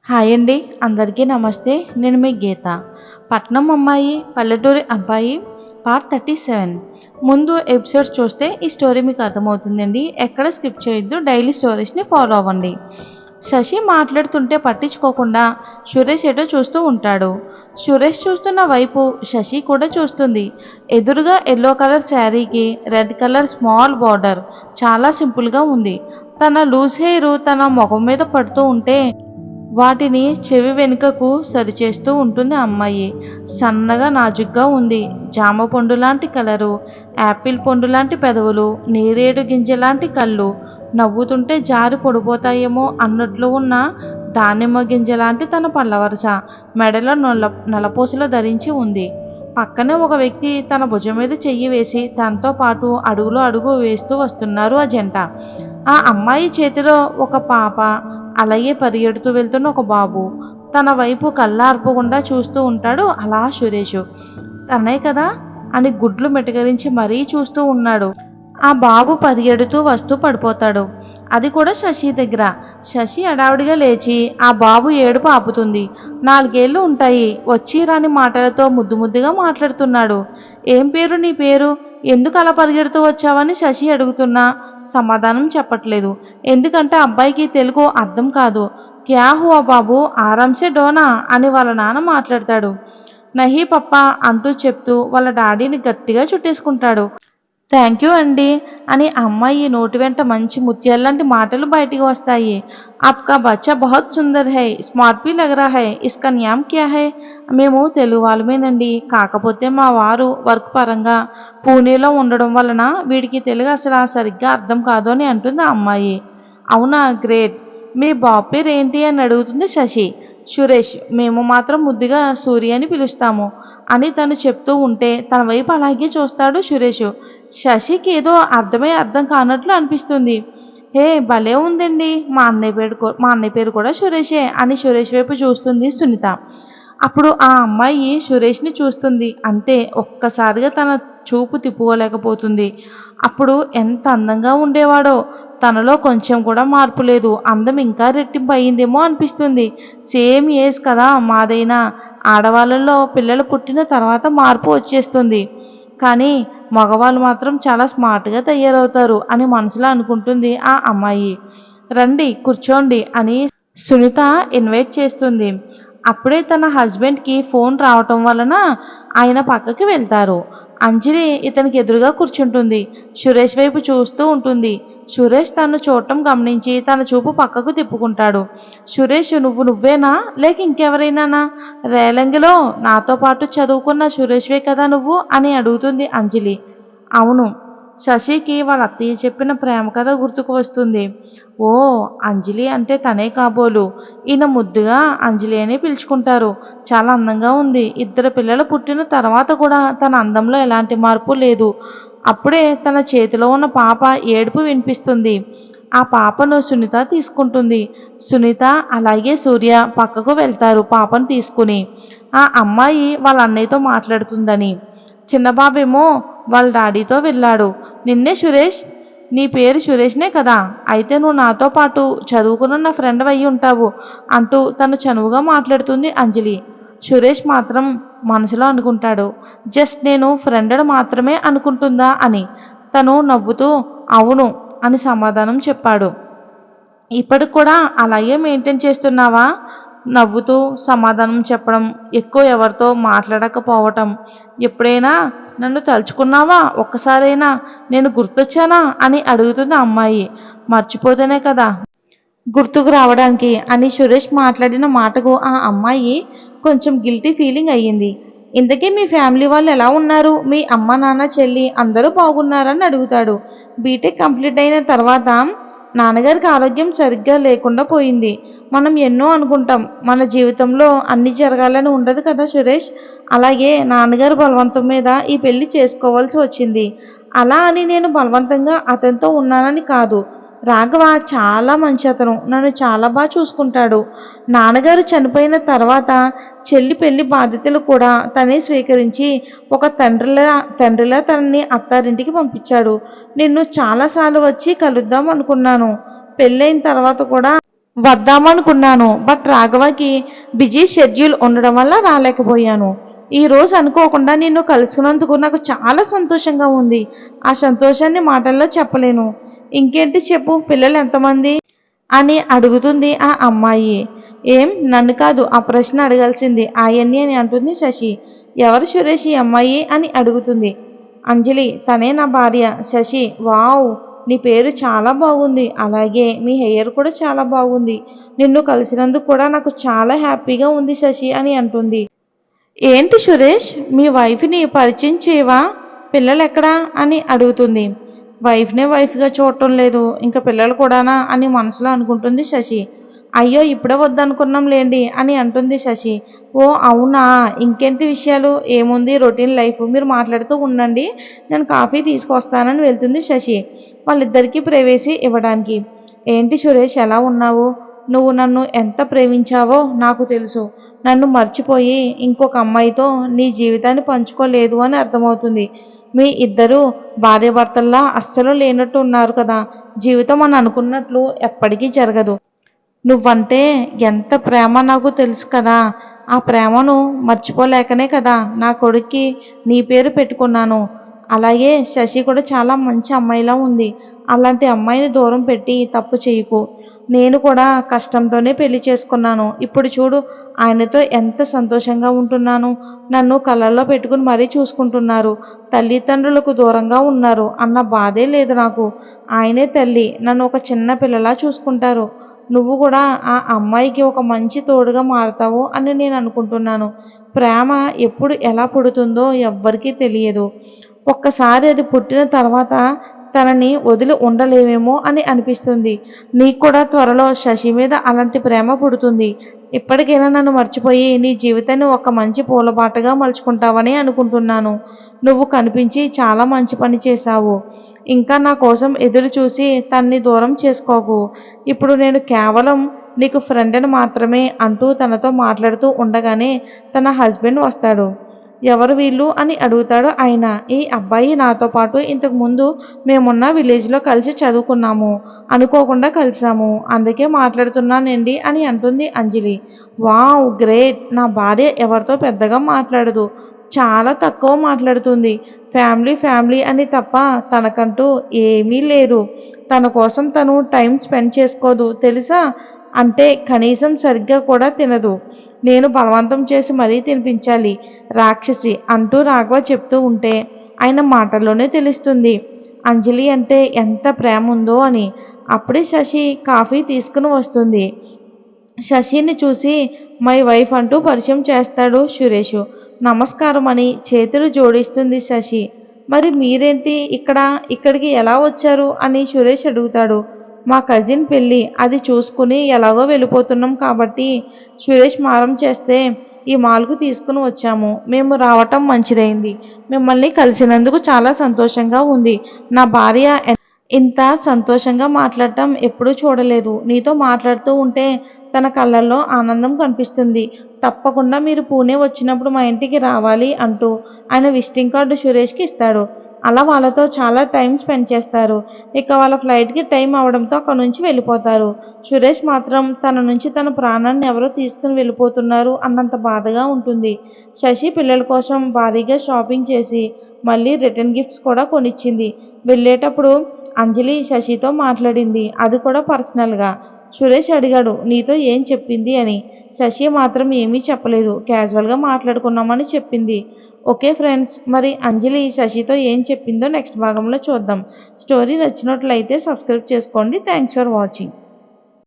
Hi అండి. అందరికీ నమస్తే. నేను మీ గీత. పట్నం అమ్మాయి, పల్లెటూరి అబ్బాయి పార్ట్ 37. ముందు ఎపిసోడ్స్ చూస్తే ఈ స్టోరీ మీకు అర్థమవుతుందండి. ఎక్కడ స్కిప్ చేయొద్దు. డైలీ స్టోరీస్ని ఫాలో అవ్వండి. శశి మాట్లాడుతుంటే పట్టించుకోకుండా సురేష్ ఎటో చూస్తూ ఉంటాడు. సురేష్ చూస్తున్న వైపు శశి కూడా చూస్తుంది. ఎదురుగా ఎల్లో కలర్ శారీకి రెడ్ కలర్ స్మాల్ బార్డర్ చాలా సింపుల్గా ఉంది. తన లూజ్ హెయిర్ తన ముఖం మీద పడుతూ ఉంటే వాటిని చెవి వెనుకకు సరిచేస్తూ ఉంటుంది అమ్మాయి. సన్నగా నాజుగ్గా ఉంది. జామ పండు లాంటి కలరు, యాపిల్ పండు లాంటి పెదవులు, నేరేడు గింజలాంటి కళ్ళు, నవ్వుతుంటే జారి పడిపోతాయేమో అన్నట్లు ఉన్న దానిమ్మ గింజలాంటి తన పళ్ళవరస, మెడలో నలపూసలు ధరించి ఉంది. పక్కనే ఒక వ్యక్తి తన భుజం మీద చెయ్యి వేసి తనతో పాటు అడుగులో అడుగు వేస్తూ వస్తున్నారు ఆ జంట. ఆ అమ్మాయి చేతిలో ఒక పాప, అలాగే పరిగెడుతూ వెళ్తున్న ఒక బాబు. తన వైపు కళ్ళార్పకుండా చూస్తూ ఉంటాడు అలా సురేష్. తనే కదా అని గుడ్లు మెటకరించి మరీ చూస్తూ ఉన్నాడు. ఆ బాబు పరిగెడుతూ వస్తూ పడిపోతాడు. అది కూడా శశి దగ్గర. శశి హడావుడిగా లేచి ఆ బాబు ఏడుపు ఆపుతుంది. 4 ఏళ్ళు ఉంటాయి. వచ్చి రాని మాటలతో ముద్దు ముద్దుగా మాట్లాడుతున్నాడు. ఏం పేరు నీ పేరు? ఎందుకు అలా పరిగెడుతూ వచ్చావని శశి అడుగుతున్నా సమాధానం చెప్పట్లేదు. ఎందుకంటే అబ్బాయికి తెలుగు అర్థం కాదు. క్యా హువా బాబు, ఆరాంసే డోనా అని వాళ్ళ నాన్న మాట్లాడతాడు. నహీ పప్పా అంటూ చెప్తూ వాళ్ళ డాడీని గట్టిగా చుట్టేసుకుంటాడు. థ్యాంక్ యూ అండి అని అమ్మాయి నోటి వెంట మంచి ముత్యాల్లాంటి మాటలు బయటికి వస్తాయి. ఆప్కా బచ్చా బహుత్ సుందర్ హై, స్మార్ట్ భీ లగ్ రహా హై, ఇస్కా న్యామ్ క్యా హై? మేము తెలుగు వాళ్ళమేనండి. కాకపోతే మా వారు వర్క్ పరంగా పూణేలో ఉండడం వలన వీడికి తెలుగు అసలు సరిగ్గా అర్థం కాదు అని అంటుంది ఆ అమ్మాయి. అవునా, గ్రేట్. మీ బాబు పేరు ఏంటి అని అడుగుతుంది శశి. సురేష్. మేము మాత్రం ముద్దుగా సూర్య అని పిలుస్తాము అని తను చెప్తూ ఉంటే తన వైపు అలాగే చూస్తాడు సురేష్. శశికి ఏదో అర్థం కానట్లు అనిపిస్తుంది. హే, భలే ఉందండి. మా అన్నయ్య పేరు కూడా సురేషే అని సురేష్ వైపు చూస్తుంది సునీత. అప్పుడు ఆ అమ్మాయి సురేష్ని చూస్తుంది. అంతే, ఒక్కసారిగా తన చూపు తిప్పుకోలేకపోతుంది. అప్పుడు ఎంత అందంగా ఉండేవాడో. తనలో కొంచెం కూడా మార్పు లేదు. అందం ఇంకా రెట్టింపు అయ్యిందేమో అనిపిస్తుంది. సేమ్ ఏజ్ కదా మాదైనా. ఆడవాళ్ళలో పిల్లలు పుట్టిన తర్వాత మార్పు వచ్చేస్తుంది, కానీ మగవాళ్ళు మాత్రం చాలా స్మార్ట్గా తయారవుతారు అని మనసులో అనుకుంటుంది ఆ అమ్మాయి. రండి కూర్చోండి అని సునీత ఇన్వైట్ చేస్తుంది. అప్పుడే తన హస్బెండ్కి ఫోన్ రావటం వలన ఆయన పక్కకి వెళ్తారు. అంజలి ఇతనికి ఎదురుగా కూర్చుంటుంది. సురేష్ వైపు చూస్తూ ఉంటుంది. సురేష్ తను చూడటం గమనించి తన చూపు పక్కకు తిప్పుకుంటాడు. సురేష్, నువ్వేనా లేక ఇంకెవరైనానా? రేలంగిలో నాతో పాటు చదువుకున్న సురేష్వే కదా నువ్వు అని అడుగుతుంది అంజలి. అవును. శశికి వాళ్ళ అత్తయ్య చెప్పిన ప్రేమ కథ గుర్తుకు వస్తుంది. ఓ, అంజలి అంటే తనే కాబోలు. ఈయన ముద్దుగా అంజలి అని పిలుచుకుంటారు. చాలా అందంగా ఉంది. 2 పిల్లలు పుట్టిన తర్వాత కూడా తన అందంలో ఎలాంటి మార్పు లేదు. అప్పుడే తన చేతిలో ఉన్న పాప ఏడుపు వినిపిస్తుంది. ఆ పాపను సునీత తీసుకుంటుంది. సునీత అలాగే సూర్య పక్కకు వెళ్తారు పాపను తీసుకుని. ఆ అమ్మాయి వాళ్ళ అన్నయ్యతో మాట్లాడుతుందని. చిన్నబాబేమో వాళ్ళ డాడీతో వెళ్ళాడు. నిన్నే సురేష్, నీ పేరు సురేష్నే కదా, అయితే నువ్వు నాతో పాటు చదువుకున్న నా ఫ్రెండ్ అయ్యి ఉంటావు అంటూ తను చనువుగా మాట్లాడుతుంది అంజలి. సురేష్ మాత్రం మనసులో అనుకుంటాడు, జస్ట్ నేను ఫ్రెండ్ మాత్రమే అనుకుంటుందా అని. తను నవ్వుతూ అవును అని సమాధానం చెప్పాడు. ఇప్పటికి కూడా అలాగే మెయింటైన్ చేస్తున్నావా? నవ్వుతూ సమాధానం చెప్పడం, ఎక్కువ ఎవరితో మాట్లాడకపోవటం. ఎప్పుడైనా నన్ను తలుచుకున్నావా? ఒక్కసారైనా నేను గుర్తొచ్చానా అని అడుగుతుంది అమ్మాయి. మర్చిపోతేనే కదా గుర్తుకు రావడానికి అని సురేష్ మాట్లాడిన మాటకు ఆ అమ్మాయి కొంచెం గిల్టీ ఫీలింగ్ అయ్యింది. ఇంతకీ మీ ఫ్యామిలీ వాళ్ళు ఎలా ఉన్నారు? మీ అమ్మ, నాన్న, చెల్లి అందరూ బాగున్నారని అడుగుతాడు. బీటెక్ కంప్లీట్ అయిన తర్వాత నాన్నగారికి ఆరోగ్యం సరిగ్గా లేకుండా పోయింది. మనం ఎన్నో అనుకుంటాం, మన జీవితంలో అన్నీ జరగాలని ఉండదు కదా సురేష్. అలాగే నాన్నగారు బలవంతం మీద ఈ పెళ్లి చేసుకోవాల్సి వచ్చింది. అలా అని నేను బలవంతంగా అతనితో ఉన్నానని కాదు. రాఘవ చాలా మంచి అతను. నన్ను చాలా బాగా చూసుకుంటాడు. నాన్నగారు చనిపోయిన తర్వాత చెల్లి పెళ్లి బాధ్యతలు కూడా తనే స్వీకరించి ఒక తండ్రిలా తనని అత్తారింటికి పంపించాడు. నిన్ను చాలాసార్లు వచ్చి కలుద్దాం అనుకున్నాను. పెళ్ళైన తర్వాత కూడా వద్దామనుకున్నాను. బట్ రాఘవకి బిజీ షెడ్యూల్ ఉండడం వల్ల రాలేకపోయాను. ఈరోజు అనుకోకుండా నిన్ను కలుసుకున్నందుకు నాకు చాలా సంతోషంగా ఉంది. ఆ సంతోషాన్ని మాటల్లో చెప్పలేను. ఇంకేంటి చెప్పు, పిల్లలు ఎంతమంది అని అడుగుతుంది ఆ అమ్మాయి. ఏం, నన్ను కాదు ఆ ప్రశ్న అడగాల్సింది, ఆయన్ని అని అంటుంది శశి. ఎవరు సురేష్ ఈ అమ్మాయి అని అడుగుతుంది అంజలి. తనే నా భార్య శశి. వావ్, నీ పేరు చాలా బాగుంది, అలాగే మీ హెయిర్ కూడా చాలా బాగుంది. నిన్ను కలిసినందుకు కూడా నాకు చాలా హ్యాపీగా ఉంది శశి అని అంటుంది. ఏంటి సురేష్, మీ వైఫ్ని పరిచయం చేయవా, పిల్లలు ఎక్కడా అని అడుగుతుంది. వైఫ్నే వైఫ్గా చూడటం లేదు, ఇంకా పిల్లలు కూడానా అని మనసులో అనుకుంటుంది శశి. అయ్యో, ఇప్పుడే వద్దనుకున్నాం లేండి అని అంటుంది శశి. ఓ అవునా, ఇంకేంటి విషయాలు, ఏముంది రొటీన్ లైఫ్, మీరు మాట్లాడుతూ ఉండండి, నేను కాఫీ తీసుకొస్తానని వెళ్తుంది శశి వాళ్ళిద్దరికీ ప్రైవసీ ఇవ్వడానికి. ఏంటి సురేష్, ఎలా ఉన్నావు? నువ్వు నన్ను ఎంత ప్రేమించావో నాకు తెలుసు. నన్ను మర్చిపోయి ఇంకొక అమ్మాయితో నీ జీవితాన్ని పంచుకోలేదు అని అర్థమవుతుంది. మీ ఇద్దరు భార్యాభర్తల్లా అస్సలు లేనట్టు ఉన్నారు కదా. జీవితం అని అనుకున్నట్లు ఎప్పటికీ జరగదు. నువ్వంటే ఎంత ప్రేమ నాకు తెలుసు కదా. ఆ ప్రేమను మర్చిపోలేకనే కదా నా కొడుక్కి నీ పేరు పెట్టుకున్నాను. అలాగే శశి కూడా చాలా మంచి అమ్మాయిలా ఉంది. అలాంటి అమ్మాయిని దూరం పెట్టి తప్పు చేయకు. నేను కూడా కష్టంతోనే పెళ్లి చేసుకున్నాను. ఇప్పుడు చూడు, ఆయనతో ఎంత సంతోషంగా ఉంటున్నాను. నన్ను కళ్ళల్లో పెట్టుకుని మరీ చూసుకుంటున్నారు. తల్లిదండ్రులకు దూరంగా ఉన్నారు అన్న బాధే లేదు నాకు. ఆయనే తల్లి, నన్ను ఒక చిన్న పిల్లలా చూసుకుంటారు. నువ్వు కూడా ఆ అమ్మాయికి ఒక మంచి తోడుగా మారతావు అని నేను అనుకుంటున్నాను. ప్రేమ ఎప్పుడు ఎలా పుడుతుందో ఎవ్వరికీ తెలియదు. ఒక్కసారి అది పుట్టిన తర్వాత తనని వదిలి ఉండలేమేమో అని అనిపిస్తుంది. నీకు కూడా త్వరలో శశి మీద అలాంటి ప్రేమ పుడుతుంది. ఇప్పటికైనా నన్ను మర్చిపోయి నీ జీవితాన్ని ఒక మంచి పూలబాటగా మలుచుకుంటావని అనుకుంటున్నాను. నువ్వు కనిపించి చాలా మంచి పని చేశావు. ఇంకా నా కోసం ఎదురు చూసి తన్ని దూరం చేసుకోకు. ఇప్పుడు నేను కేవలం నీకు ఫ్రెండ్ని మాత్రమే అంటూ తనతో మాట్లాడుతూ ఉండగానే తన హస్బెండ్ వస్తాడు. ఎవరు వీళ్ళు అని అడుగుతాడు ఆయన. ఈ అబ్బాయి నాతో పాటు ఇంతకుముందు మేమున్న విలేజ్లో కలిసి చదువుకున్నాము. అనుకోకుండా కలిసాము, అందుకే మాట్లాడుతున్నానండి అని అంటుంది అంజలి. వావ్ గ్రేట్, నా భార్య ఎవరితో పెద్దగా మాట్లాడదు, చాలా తక్కువ మాట్లాడుతుంది. ఫ్యామిలీ ఫ్యామిలీ అని తప్ప తనకంటూ ఏమీ లేదు. తన కోసం తను టైం స్పెండ్ చేసుకోదు తెలుసా. అంటే కనీసం సరిగ్గా కూడా తినదు. నేను బలవంతం చేసి మరీ తినిపించాలి, రాక్షసి అంటూ రాఘవ చెప్తూ ఉంటే ఆయన మాటల్లోనే తెలుస్తుంది అంజలి అంటే ఎంత ప్రేమ ఉందో అని. అప్పుడే శశి కాఫీ తీసుకుని వస్తుంది. శశిని చూసి మై వైఫ్ అంటూ పరిచయం చేస్తాడు సురేష్. నమస్కారం అని చేతులు జోడిస్తుంది శశి. మరి మీరేంటి ఇక్కడ, ఇక్కడికి ఎలా వచ్చారు అని సురేష్ అడుగుతాడు. మా కజిన్ పెళ్ళి, అది చూసుకుని ఎలాగో వెళ్ళిపోతున్నాం కాబట్టి సురేష్ మారం చేస్తే ఈ మాల్కు తీసుకుని వచ్చాము. మేము రావటం మంచిదైంది. మిమ్మల్ని కలిసినందుకు చాలా సంతోషంగా ఉంది. నా భార్య ఇంత సంతోషంగా మాట్లాడటం ఎప్పుడూ చూడలేదు. నీతో మాట్లాడుతూ ఉంటే తన కళ్ళల్లో ఆనందం కనిపిస్తుంది. తప్పకుండా మీరు పూణే వచ్చినప్పుడు మా ఇంటికి రావాలి అంటూ ఆయన విజిటింగ్ కార్డు సురేష్కి ఇస్తాడు. అలా వాళ్ళతో చాలా టైం స్పెండ్ చేస్తారు. ఇక వాళ్ళ ఫ్లైట్కి టైం అవడంతో అక్కడ నుంచి వెళ్ళిపోతారు. సురేష్ మాత్రం తన నుంచి తన ప్రాణాన్ని ఎవరో తీసుకుని వెళ్ళిపోతున్నారు అన్నంత బాధగా ఉంటుంది. శశి పిల్లల కోసం భారీగా షాపింగ్ చేసి మళ్ళీ రిటర్న్ గిఫ్ట్స్ కూడా కొనిచ్చింది. వెళ్ళేటప్పుడు అంజలి శశితో మాట్లాడింది, అది కూడా పర్సనల్గా. సురేష్ అడిగాడు, నీతో ఏం చెప్పింది అని. శశి మాత్రం ఏమీ చెప్పలేదు, క్యాజువల్గా మాట్లాడుకున్నామని చెప్పింది. ఓకే ఫ్రెండ్స్, మరి అంజలి శశితో ఏం చెప్పిందో నెక్స్ట్ భాగంలో చూద్దాం. స్టోరీ నచ్చినట్లయితే సబ్స్క్రైబ్ చేసుకోండి. Thanks for watching.